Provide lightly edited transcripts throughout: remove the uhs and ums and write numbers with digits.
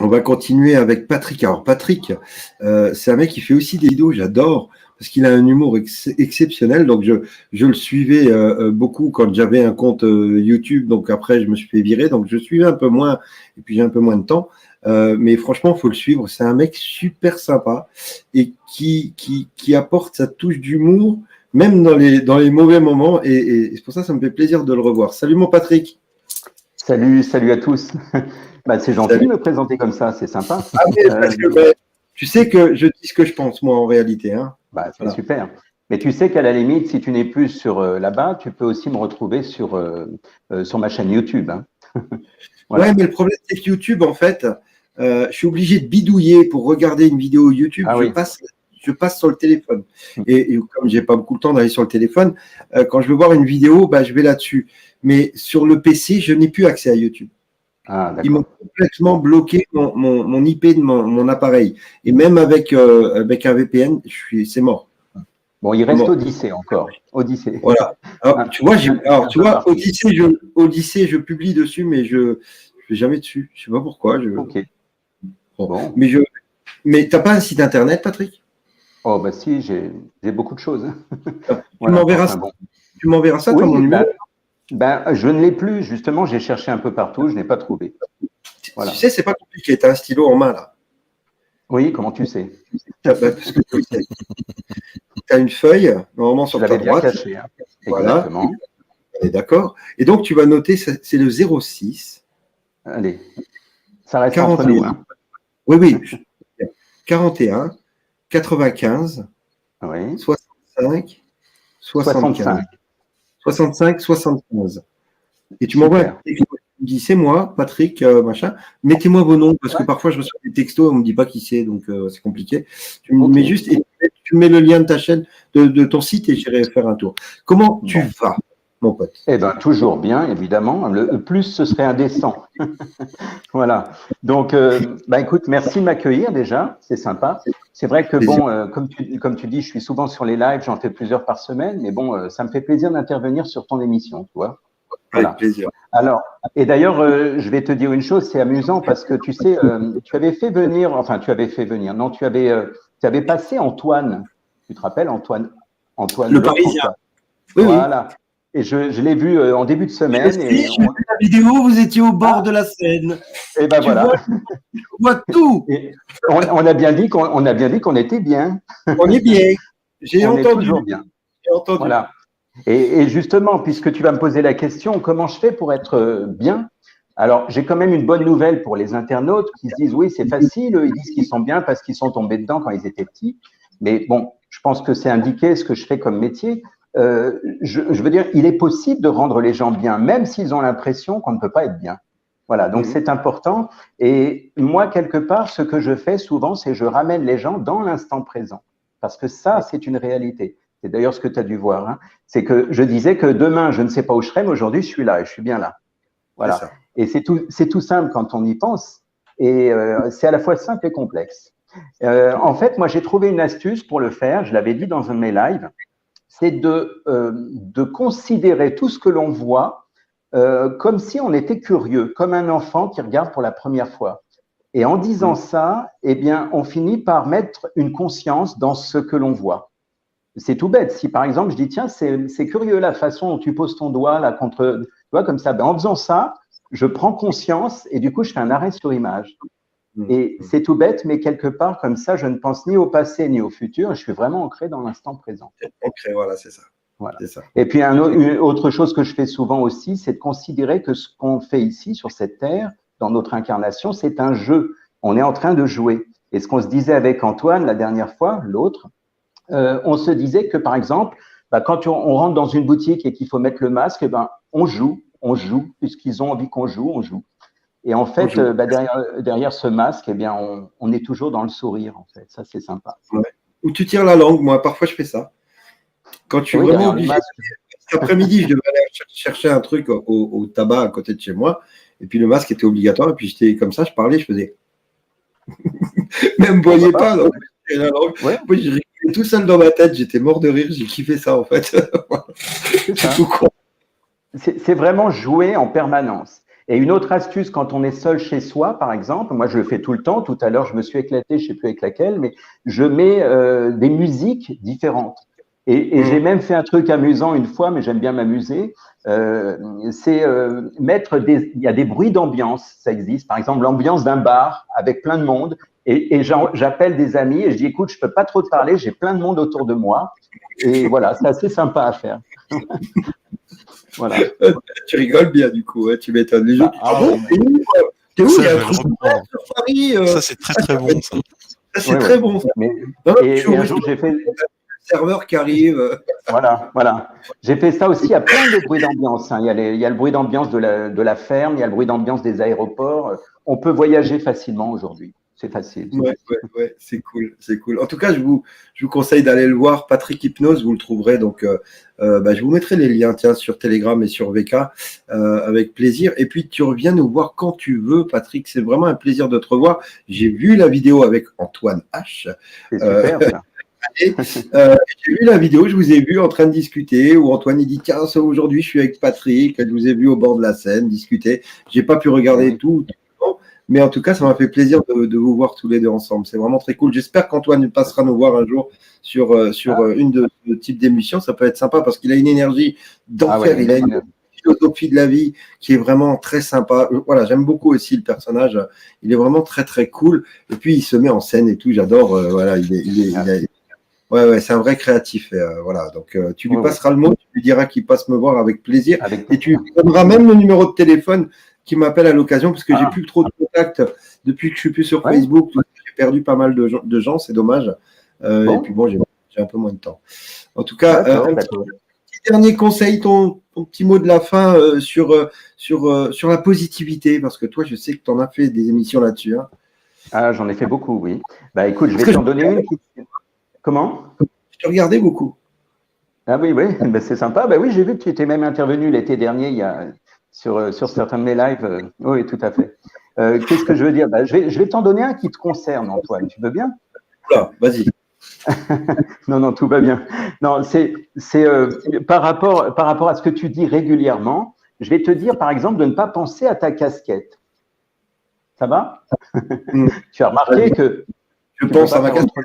On va continuer avec Patrick. Alors Patrick, c'est un mec qui fait aussi des vidéos, j'adore, parce qu'il a un humour exceptionnel. Donc je le suivais beaucoup quand j'avais un compte YouTube. Donc après, je me suis fait virer. Donc je suivais un peu moins, et puis j'ai un peu moins de temps. Mais franchement, il faut le suivre. C'est un mec super sympa et qui apporte sa touche d'humour, même dans les mauvais moments. Et c'est pour ça que ça me fait plaisir de le revoir. Salut mon Patrick. Salut à tous. Bah, c'est gentil Salut. de me présenter comme ça, c'est sympa. Ah oui, parce que tu sais que je dis ce que je pense, moi, en réalité. Hein. Bah, c'est Voilà. super. Mais tu sais qu'à la limite, si tu n'es plus sur là-bas, tu peux aussi me retrouver sur ma chaîne YouTube. Hein. Voilà. Ouais, mais le problème, c'est que YouTube, en fait, je suis obligé de bidouiller pour regarder une vidéo YouTube. Ah oui. Je passe sur le téléphone. Et comme j'ai pas beaucoup de temps d'aller sur le téléphone, quand je veux voir une vidéo, bah, je vais là-dessus. Mais sur le PC, je n'ai plus accès à YouTube. Ah, Ils m'ont d'accord. complètement bloqué mon IP de mon appareil. Et même avec un VPN, c'est mort. Bon, il reste Odyssée encore. Odyssée. Voilà. Alors, tu vois, Odyssée, je publie dessus, mais je ne vais jamais dessus. Je ne sais pas pourquoi. Ok. Bon. Mais tu n'as pas un site internet, Patrick? Oh, bah si, j'ai beaucoup de choses. Tu m'enverras ça, oui, ton numéro? Je ne l'ai plus, justement, j'ai cherché un peu partout, je n'ai pas trouvé. Voilà. Tu sais, c'est pas compliqué, tu as un stylo en main là. Oui, comment tu sais? Parce que tu as une feuille, normalement sur ta droite. Bien caché, hein. Voilà. Exactement. D'accord. Et donc, tu vas noter, c'est le 06. Allez, ça reste 41. entre nous. Hein. Oui. 41, 95, oui. 65, 75. 75. Et tu m'envoies, tu me dis, c'est moi, Patrick, machin. Mettez-moi vos noms, parce que parfois je reçois des textos, on ne me dit pas qui c'est, donc c'est compliqué. Tu me mets juste, et tu mets le lien de ta chaîne, de ton site, et j'irai faire un tour. Comment tu vas, mon pote? Eh bien, toujours bien, évidemment. Le plus, ce serait indécent. Voilà. Donc, écoute, merci de m'accueillir déjà, c'est sympa. C'est vrai que, bon, comme tu dis, je suis souvent sur les lives, j'en fais plusieurs par semaine, mais bon, ça me fait plaisir d'intervenir sur ton émission, tu vois. Voilà. Avec plaisir. Alors, et d'ailleurs, je vais te dire une chose, c'est amusant parce que tu sais, tu avais fait venir, non, tu avais passé Antoine, tu te rappelles, Antoine le Parisien. Oui, voilà. Et je l'ai vu en début de semaine. J'ai vu la vidéo, vous étiez au bord de la Seine. Et ben voilà. Tu vois tout. Et on a bien dit qu'on était bien. On est bien. J'ai entendu. On est toujours bien. J'ai entendu. Voilà. Et justement, puisque tu vas me poser la question, comment je fais pour être bien? Alors, j'ai quand même une bonne nouvelle pour les internautes qui se disent, oui, c'est facile, ils disent qu'ils sont bien parce qu'ils sont tombés dedans quand ils étaient petits. Mais bon, je pense que c'est indiqué ce que je fais comme métier. Je veux dire, il est possible de rendre les gens bien, même s'ils ont l'impression qu'on ne peut pas être bien. Voilà, donc c'est important. Et moi, quelque part, ce que je fais souvent, c'est je ramène les gens dans l'instant présent. Parce que ça, c'est une réalité. C'est d'ailleurs ce que tu as dû voir. Hein. C'est que je disais que demain, je ne sais pas où je serai, mais aujourd'hui, je suis là et je suis bien là. Voilà. Et c'est tout simple quand on y pense. Et c'est à la fois simple et complexe. En fait, moi, j'ai trouvé une astuce pour le faire. Je l'avais dit dans un de mes lives. C'est de considérer tout ce que l'on voit comme si on était curieux, comme un enfant qui regarde pour la première fois. Et en disant ça, eh bien, on finit par mettre une conscience dans ce que l'on voit. C'est tout bête. Si par exemple, je dis, tiens, c'est curieux la façon dont tu poses ton doigt là contre, tu vois, comme ça. Ben, en faisant ça, je prends conscience et du coup, je fais un arrêt sur image. Et c'est tout bête, mais quelque part, comme ça, je ne pense ni au passé ni au futur. Je suis vraiment ancré dans l'instant présent. Ancré, voilà, c'est ça. Voilà. Ça. Et puis, une autre chose que je fais souvent aussi, c'est de considérer que ce qu'on fait ici, sur cette terre, dans notre incarnation, c'est un jeu. On est en train de jouer. Et ce qu'on se disait avec Antoine la dernière fois, l'autre, on se disait que, par exemple, quand on rentre dans une boutique et qu'il faut mettre le masque, on joue, puisqu'ils ont envie qu'on joue, on joue. Et en fait, derrière ce masque, eh bien, on est toujours dans le sourire, en fait. Ça, c'est sympa. Ouais. Ou tu tires la langue, moi, parfois, je fais ça. Quand tu es vraiment obligé. Cet après-midi, je devais aller chercher un truc au tabac à côté de chez moi. Et puis, le masque était obligatoire. Et puis, j'étais comme ça, je parlais, je faisais. Même ne voyez pas. Donc, la langue. Ouais. Moi, j'ai rigolé tout seul dans ma tête. J'étais mort de rire. J'ai kiffé ça, en fait. C'est tout con. C'est vraiment jouer en permanence. Et une autre astuce, quand on est seul chez soi, par exemple, moi je le fais tout le temps, tout à l'heure je me suis éclaté, je ne sais plus avec laquelle, mais je mets des musiques différentes. Et j'ai même fait un truc amusant une fois, mais j'aime bien m'amuser, c'est mettre il y a des bruits d'ambiance, ça existe, par exemple l'ambiance d'un bar avec plein de monde, et j'appelle des amis et je dis écoute, je peux pas trop te parler, j'ai plein de monde autour de moi, et voilà, c'est assez sympa à faire. Voilà. Tu rigoles bien du coup, tu m'étonnes. Les gens, t'es où Ça, il y a je un vais truc le reprendre. sur Paris. Ça, c'est très très bon, ça. Ça, c'est très bon. Ça. Et un jour, j'ai fait serveur qui arrive. Voilà. J'ai fait ça aussi à plein de bruits d'ambiance. Hein. Il y a le bruit d'ambiance de la ferme, il y a le bruit d'ambiance des aéroports. On peut voyager facilement aujourd'hui. C'est facile. Ouais, c'est cool. En tout cas, je vous conseille d'aller le voir. Patrick Hypnose, vous le trouverez. Donc, je vous mettrai les liens, sur Telegram et sur VK, avec plaisir. Et puis, tu reviens nous voir quand tu veux, Patrick. C'est vraiment un plaisir de te revoir. J'ai vu la vidéo avec Antoine H. C'est super, ça. J'ai vu la vidéo, je vous ai vu en train de discuter, où Antoine il dit tiens, aujourd'hui je suis avec Patrick, je vous ai vu au bord de la Seine discuter. J'ai pas pu regarder tout, mais en tout cas ça m'a fait plaisir de vous voir tous les deux ensemble. C'est vraiment très cool. J'espère qu'Antoine passera nous voir un jour sur une de ce type d'émission. Ça peut être sympa parce qu'il a une énergie d'enfer, il a une philosophie de la vie qui est vraiment très sympa. Voilà, j'aime beaucoup aussi le personnage. Il est vraiment très très cool. Et puis il se met en scène et tout. J'adore. Voilà, Ouais, c'est un vrai créatif. Voilà, donc tu lui passeras le mot, tu lui diras qu'il passe me voir avec plaisir. Et tu lui donneras même le numéro de téléphone qui m'appelle à l'occasion, parce que j'ai plus trop de contacts depuis que je suis plus sur Facebook. J'ai perdu pas mal de gens, c'est dommage. Et puis bon, j'ai un peu moins de temps. En tout cas, un petit dernier conseil, ton petit mot de la fin sur la positivité, parce que toi, je sais que tu en as fait des émissions là-dessus. Hein. Ah, j'en ai fait beaucoup, oui. Bah écoute, je vais t'en donner une qui... Comment? Je te regardais beaucoup. Ah oui, ben, c'est sympa. Ben oui, j'ai vu que tu étais même intervenu l'été dernier sur certains de mes lives. Oui, tout à fait. Qu'est-ce que je veux dire? Ben, je vais t'en donner un qui te concerne, Antoine. Tu veux bien? Voilà, vas-y. Non, tout va bien. Non, c'est par rapport à ce que tu dis régulièrement, je vais te dire, par exemple, de ne pas penser à ta casquette. Ça va? Tu as remarqué que... Je pense à ma casquette.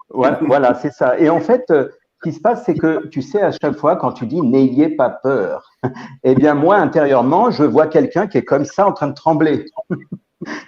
Voilà, c'est ça. Et en fait, ce qui se passe, c'est que tu sais, à chaque fois, quand tu dis n'ayez pas peur, eh bien, moi, intérieurement, je vois quelqu'un qui est comme ça en train de trembler.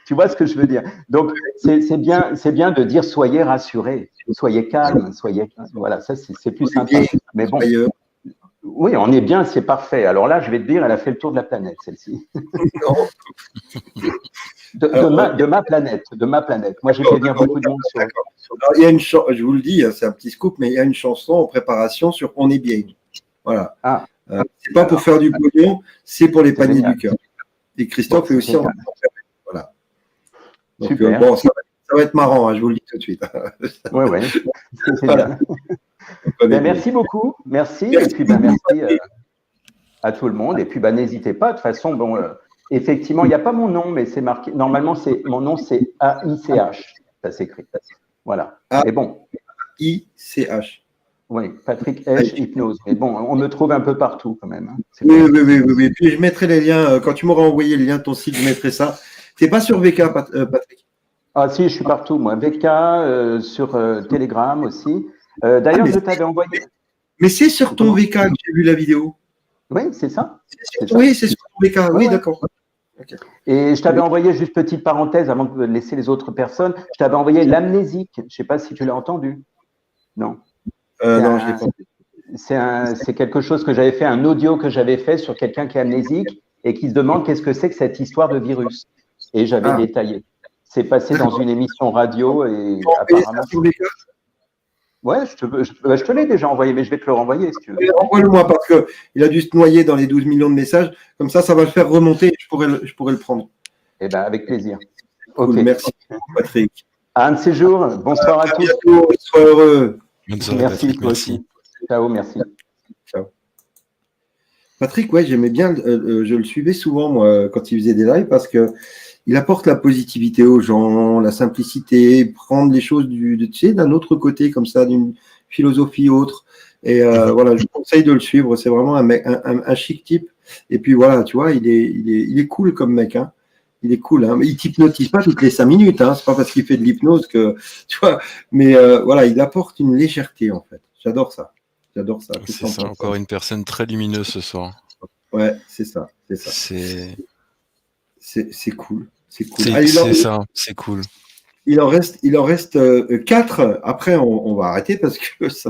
Tu vois ce que je veux dire? Donc, c'est bien de dire soyez rassurés, soyez calmes, voilà, ça, c'est plus sympa. Mais bon, oui, on est bien, c'est parfait. Alors là, je vais te dire, elle a fait le tour de la planète, celle-ci. De ma planète. Moi, j'ai fait venir beaucoup de monde sur. Alors, il y a une je vous le dis, c'est un petit scoop, mais il y a une chanson en préparation sur On est bien. Voilà. C'est pas pour faire du pognon, c'est pour les paniers du cœur. Et Christophe est aussi en train de faire. Voilà. Donc, bon, ça va être marrant, je vous le dis tout de suite. Oui. C'est bien. Merci beaucoup. Merci. Et puis, merci à tout le monde. Et puis, n'hésitez pas. De toute façon, bon. Effectivement, il n'y a pas mon nom, mais c'est marqué. Normalement, mon nom, c'est AICH. Ça s'écrit. Voilà. Mais bon. AICH. Oui, Patrick H. Hypnose. Mais bon, on me trouve un peu partout quand même. Hein. Oui. Puis je mettrai les liens. Quand tu m'auras envoyé le lien de ton site, je mettrai ça. Tu n'es pas sur VK, Patrick? Ah si, je suis partout, moi. VK, sur Telegram aussi. D'ailleurs, je t'avais envoyé. Mais c'est sur ton VK que j'ai vu la vidéo. Oui, c'est ça. Oui, c'est sur ton VK. Oui, d'accord. Okay. Et je t'avais envoyé, juste petite parenthèse avant de laisser les autres personnes, je t'avais envoyé l'amnésique. Je ne sais pas si tu l'as entendu. Non. Non, je ne l'ai pas. C'est quelque chose que j'avais fait, un audio que j'avais fait sur quelqu'un qui est amnésique et qui se demande qu'est-ce que c'est que cette histoire de virus. Et j'avais détaillé. C'est passé dans une émission radio et apparemment. Ouais, je te l'ai déjà envoyé, mais je vais te le renvoyer si tu veux. Envoie-le-moi parce qu'il a dû se noyer dans les 12 millions de messages. Comme ça va le faire remonter et je pourrais le prendre. Eh bien, avec plaisir. Cool, okay. Merci, Patrick. À un de ces jours. Bonsoir à tous. Bientôt, sois heureux. Bonne soirée, merci, Patrick, merci. Ciao, merci. Ciao. Patrick, ouais, j'aimais bien. Je le suivais souvent, moi, quand il faisait des lives parce que il apporte la positivité aux gens, la simplicité, prendre les choses tu sais, d'un autre côté, comme ça, d'une philosophie autre. Et voilà, je vous conseille de le suivre. C'est vraiment un chic type. Et puis voilà, tu vois, il est cool comme mec. Hein. Il est cool. Hein. Il t'hypnotise pas toutes les 5 minutes. Hein. C'est pas parce qu'il fait de l'hypnose que, tu vois. Mais voilà, il apporte une légèreté en fait. J'adore ça. J'adore ça. C'est ça, encore une personne très lumineuse ce soir. Ouais, c'est ça. C'est ça. C'est cool. C'est cool. C'est ça, c'est cool. Il en reste 4. Après, on va arrêter parce que ça